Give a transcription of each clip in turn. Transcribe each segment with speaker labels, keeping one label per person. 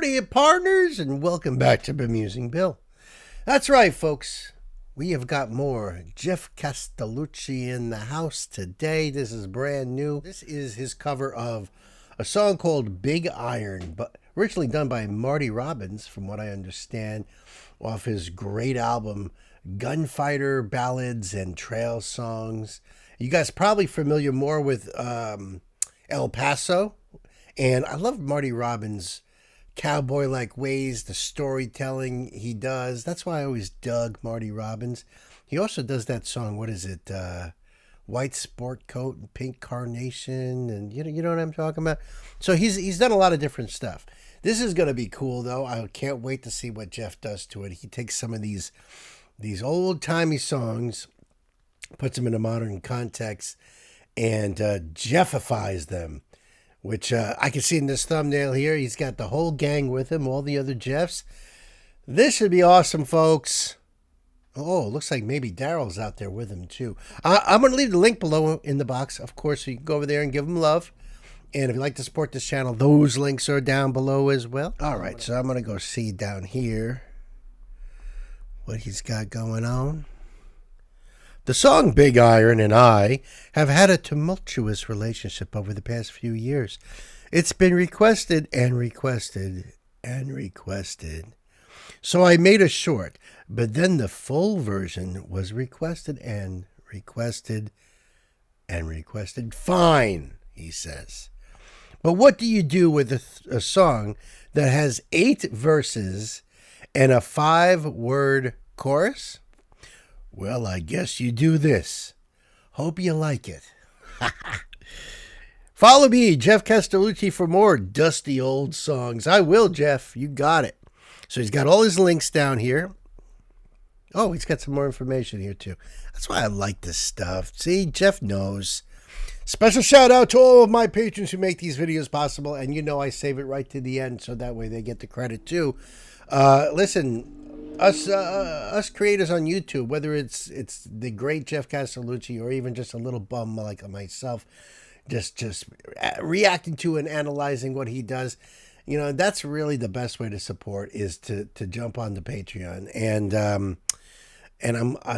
Speaker 1: Howdy, partners, and welcome back to Bemusing Bill. That's right, folks. We have got more Geoff Castellucci in the house today. This is brand new. This is his cover of a song called Big Iron, but originally done by Marty Robbins, from what I understand, off his great album Gunfighter Ballads and Trail Songs. You guys probably familiar more with El Paso, and I love Marty Robbins' cowboy-like ways, the storytelling he does. That's why I always dug Marty Robbins. He also does that song, what is it, White Sport Coat and Pink Carnation, and you know what I'm talking about? So he's done a lot of different stuff. This is going to be cool, though. I can't wait to see what Geoff does to it. He takes some of these old-timey songs, puts them in a modern context, and Geoffifies them, which I can see in this thumbnail here. He's got the whole gang with him, all the other Geoffs. This should be awesome, folks. Oh, looks like maybe Daryl's out there with him, too. I'm going to leave the link below in the box, of course, so you can go over there and give him love. And if you'd like to support this channel, those links are down below as well. All right, so I'm going to go see down here what he's got going on. The song Big Iron and I have had a tumultuous relationship over the past few years. It's been requested and requested and requested. So I made a short, but then the full version was requested and requested and requested. Fine, he says. But what do you do with a song that has 8 verses and a 5-word chorus? Well, I guess you do this. Hope you like it. Follow me, Geoff Castellucci, for more dusty old songs. I will, Geoff. You got it. So he's got all his links down here. Oh, he's got some more information here, too. That's why I like this stuff. See, Geoff knows. Special shout out to all of my patrons who make these videos possible. And you know I save it right to the end, so that way they get the credit, too. Listen, us creators on YouTube, whether it's the great Geoff Castellucci or even just a little bum like myself, just reacting to and analyzing what he does, you know, that's really the best way to support, is to jump on the Patreon. And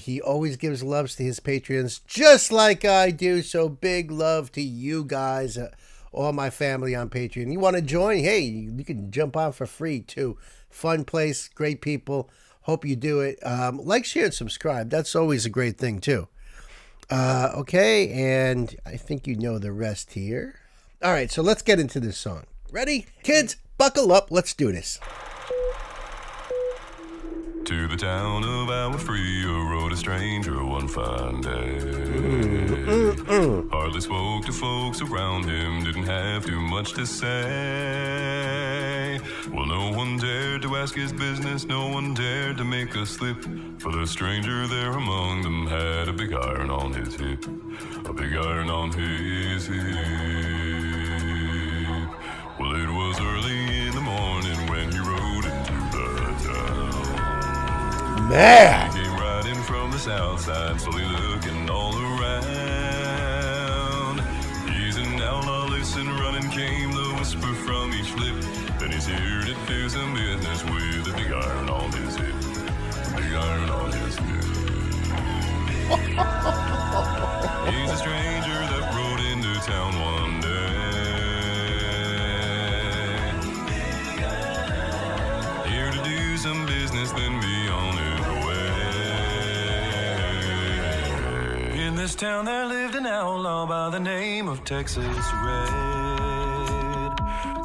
Speaker 1: he always gives loves to his Patreons just like I do. So big love to you guys, all my family on Patreon. You want to join? Hey, you can jump on for free too. Fun place, great people. Hope you do it. Like, share, and subscribe. That's always a great thing too. Okay, and I think you know the rest here. All right, so let's get into this song. Ready? Kids, buckle up. Let's do this.
Speaker 2: To the town of our free rode a stranger one fine day. Hardly spoke to folks around him, didn't have too much to say. Well, no one dared to ask his business, no one dared to make a slip, for the stranger there among them had a big iron on his hip, a big iron on his hip. Well, it was early in the morning when he rode into the town.
Speaker 1: Man!
Speaker 2: He came riding from the south side, slowly looking all around. He's an outlaw, listen, running came the whisper from each lip. Then he's here to do some business with a big iron on his hip. A big iron on his hip. He's a stranger that rode into town one day. Here to do some business, then be on his way. In this town there lived an outlaw by the name of Texas Red.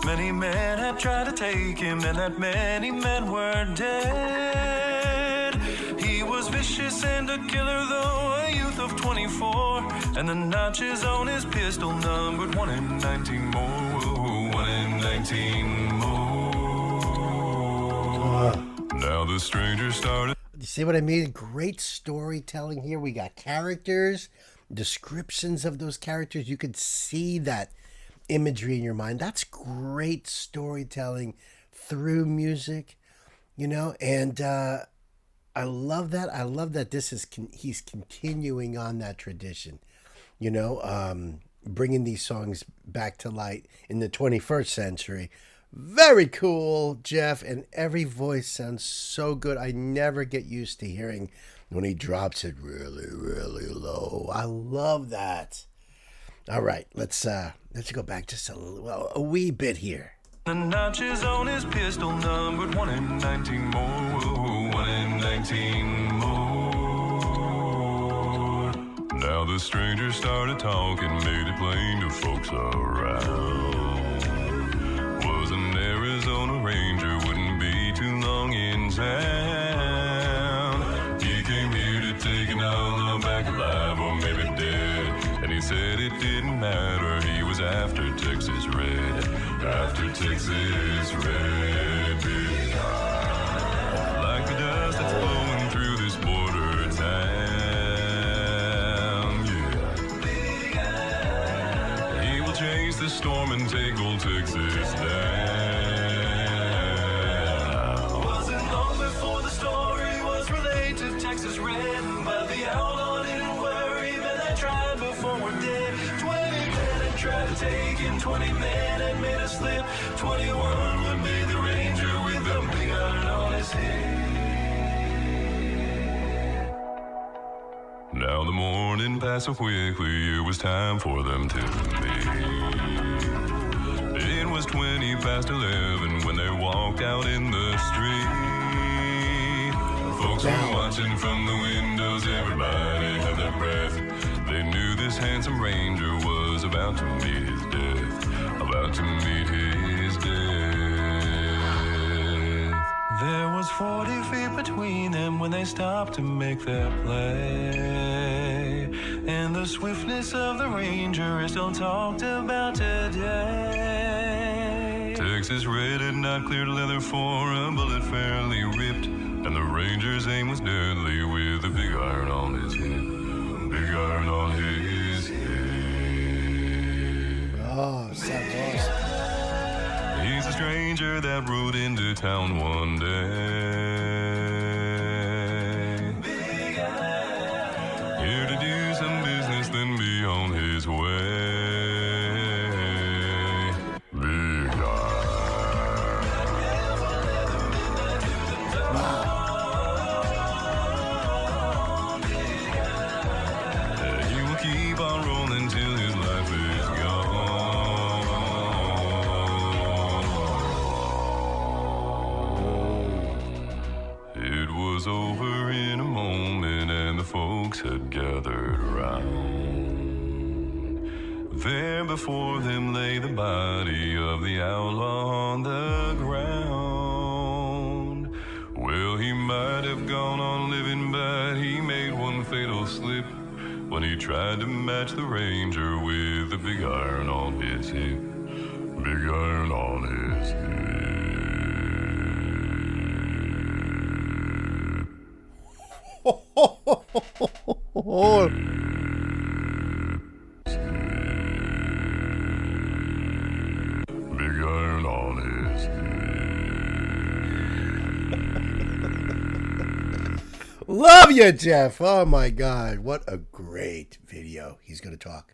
Speaker 2: Many men had tried to take him, and that many men were dead. He was vicious and a killer, though a youth of 24, and the notches on his pistol numbered 1 in 19 more. 1 in 19 more. Now the stranger started.
Speaker 1: You see what I mean? Great storytelling here. We got characters, descriptions of those characters. You could see that imagery in your mind. That's great storytelling through music, you know, and I love that. I love that he's continuing on that tradition, you know, bringing these songs back to light in the 21st century Very cool, Geoff, and every voice sounds so good. I never get used to hearing when he drops it really, really low. I love that. All right, let's go back just a wee bit here.
Speaker 2: The notches on his pistol numbered 1 in 19 more, 1 in 19 more. Now the stranger started talking, made it plain to folks around. Was an Arizona Ranger, wouldn't be too long in town. He came here to take an outlaw back alive, or maybe dead. And he said it didn't matter, he was after Texas Red. After Texas Red, big high. Like the dust that's blowing through this border town, yeah. He will chase the storm and take old Texas down. Wasn't long before the story was relayed to Texas Red, but the outlaw didn't worry, man, I tried before we're dead. 20 men and tried to take in 20 men and made a slip. 21 would be the Ranger with a big iron on his head. Now the morning passed so quickly, it was time for them to meet. It was 20 past 11 when they walked out in the street. Folks were watching from the windows, everybody had their breath. They knew this handsome Ranger was about to meet his death, about to meet his death. There was 40 feet between them when they stopped to make their play. And the swiftness of the Ranger is still talked about today. Texas Red had not cleared leather for a bullet fairly ripped, and the Ranger's aim was deadly with a big iron on his head. Big iron on his head.
Speaker 1: Oh, sounds awesome.
Speaker 2: He's a stranger that rode into town one day. Big iron. Here to do some business, then be on his way. Big iron.
Speaker 1: Wow.
Speaker 2: He will keep on rolling till his life is gone. It was over in a moment and the folks had gathered around. There before them lay the body of the outlaw on the ground. Well, he might have gone on living, but he made one fatal slip when he tried to match the Ranger with a big iron on his hip. Big iron on his Big iron on his
Speaker 1: Love you, Geoff. Oh my God, what a great video. He's gonna talk.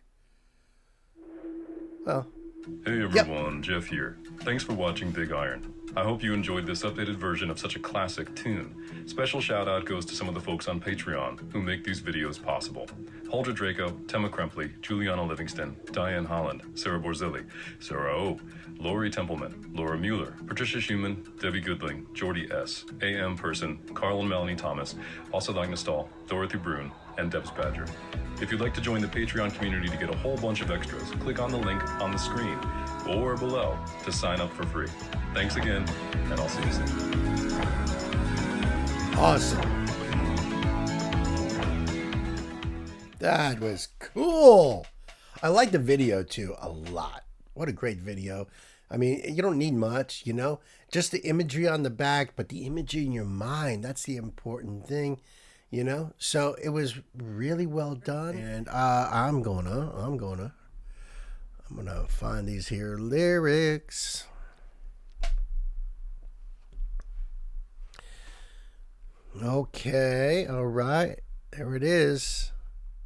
Speaker 1: Well,
Speaker 2: Hey everyone, Geoff here. Thanks for watching Big Iron. I hope you enjoyed this updated version of such a classic tune. Special shout out goes to some of the folks on Patreon who make these videos possible. Holdra Draco, Temma Krempley, Juliana Livingston, Diane Holland, Sarah Borzilli, Sarah O, Lori Templeman, Laura Mueller, Patricia Schumann, Debbie Goodling, Jordy S, A.M. Person, Carl and Melanie Thomas, also Agnes Stahl, Dorothy Brune, and Debs Badger. If you'd like to join the Patreon community to get a whole bunch of extras, click on the link on the screen or below to sign up for free. Thanks again, and I'll see you soon.
Speaker 1: awesome. That was cool. I like the video too a lot. What a great video. I mean, you don't need much, you know, just the imagery on the back, but the imagery in your mind, that's the important thing, you know. So it was really well done. And I'm gonna find these here lyrics. Okay, all right, there it is.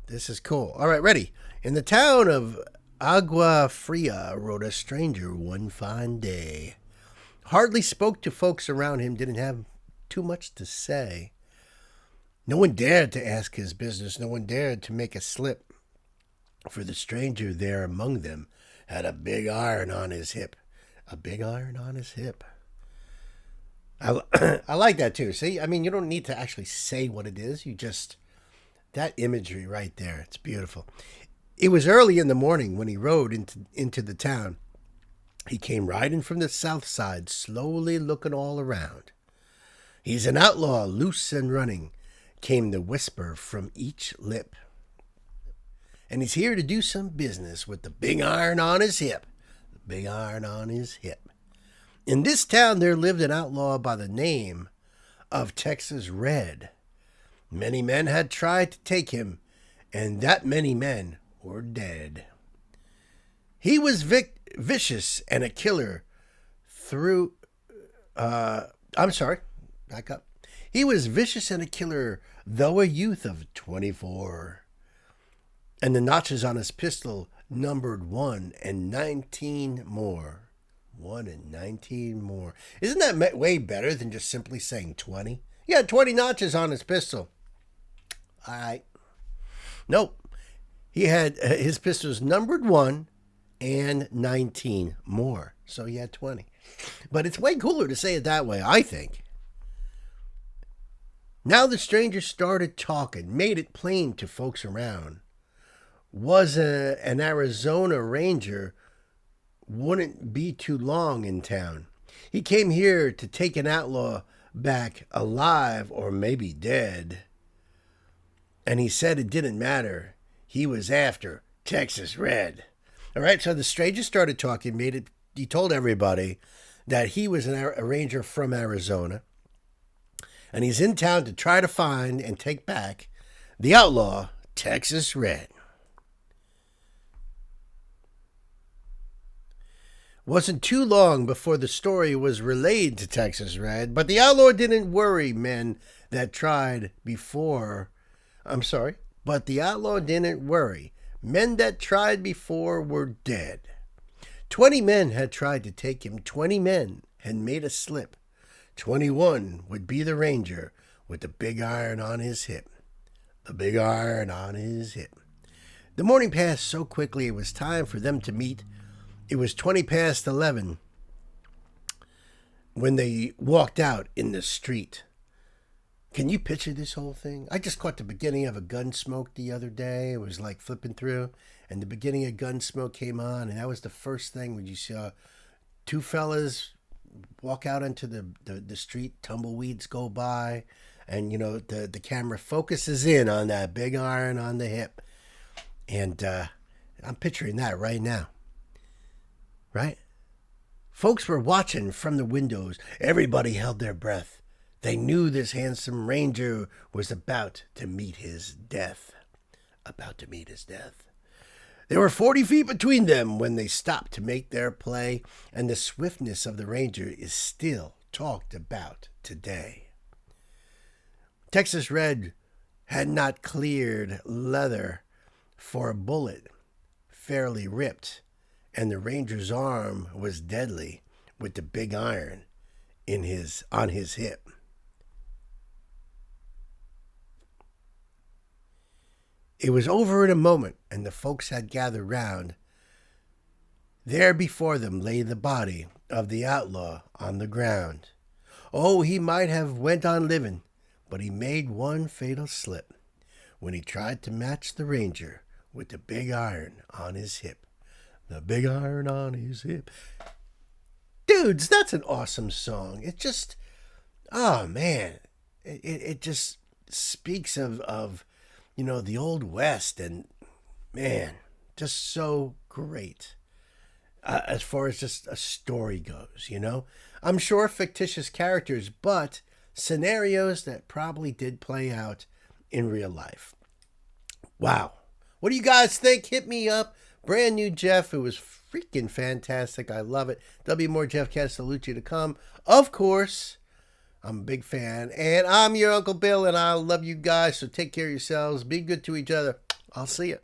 Speaker 1: This is cool. All right, ready. In the town of Agua Fria rode a stranger one fine day. Hardly spoke to folks around him, didn't have too much to say. No one dared to ask his business. No one dared to make a slip. For the stranger there among them had a big iron on his hip. A big iron on his hip. I like that too. See, I mean, you don't need to actually say what it is. You just, that imagery right there, it's beautiful. It was early in the morning when he rode into the town. He came riding from the south side, slowly looking all around. He's an outlaw, loose and running, came the whisper from each lip. And he's here to do some business with the big iron on his hip. The big iron on his hip. In this town there lived an outlaw by the name of Texas Red. Many men had tried to take him, and that many men were dead. He was vicious and a killer back up. He was vicious and a killer, though a youth of 24. And the notches on his pistol numbered 1 and 19 more. 1 and 19 more. Isn't that way better than just simply saying 20? He had 20 notches on his pistol. All right. Nope. He had his pistols numbered 1 and 19 more. So he had 20. But it's way cooler to say it that way, I think. Now the stranger started talking, made it plain to folks around. Was an Arizona Ranger, wouldn't be too long in town. He came here to take an outlaw back alive or maybe dead. And he said it didn't matter. He was after Texas Red. All right, so the stranger started talking, he told everybody that he was a ranger from Arizona. And he's in town to try to find and take back the outlaw, Texas Red. Wasn't too long before the story was relayed to Texas Red, but the outlaw didn't worry men that tried before. But the outlaw didn't worry. Men that tried before were dead. 20 men had tried to take him. 20 men had made a slip. 21 would be the ranger with the big iron on his hip. The big iron on his hip. The morning passed so quickly it was time for them to meet. It was 20 past 11 when they walked out in the street. Can you picture this whole thing? I just caught the beginning of a Gunsmoke the other day. It was like flipping through, and the beginning of Gunsmoke came on, and that was the first thing when you saw two fellas walk out into the street, tumbleweeds go by, and, you know, the camera focuses in on that big iron on the hip. And I'm picturing that right now. Right? Folks were watching from the windows. Everybody held their breath. They knew this handsome ranger was about to meet his death. About to meet his death. There were 40 feet between them when they stopped to make their play, and the swiftness of the ranger is still talked about today. Texas Red had not cleared leather for a bullet, fairly ripped, and the ranger's arm was deadly with the big iron on his hip. It was over in a moment, and the folks had gathered round. There before them lay the body of the outlaw on the ground. Oh, he might have went on living, but he made one fatal slip when he tried to match the ranger with the big iron on his hip. The big iron on his hip. Dudes, that's an awesome song. It just, oh man, it just speaks of, you know, the Old West, and man, just so great. As far as just a story goes, you know, I'm sure fictitious characters, but scenarios that probably did play out in real life. Wow. What do you guys think? Hit me up. Brand new Geoff. It was freaking fantastic. I love it. There'll be more Geoff Castellucci to come. Of course, I'm a big fan. And I'm your Uncle Bill, and I love you guys. So take care of yourselves. Be good to each other. I'll see you.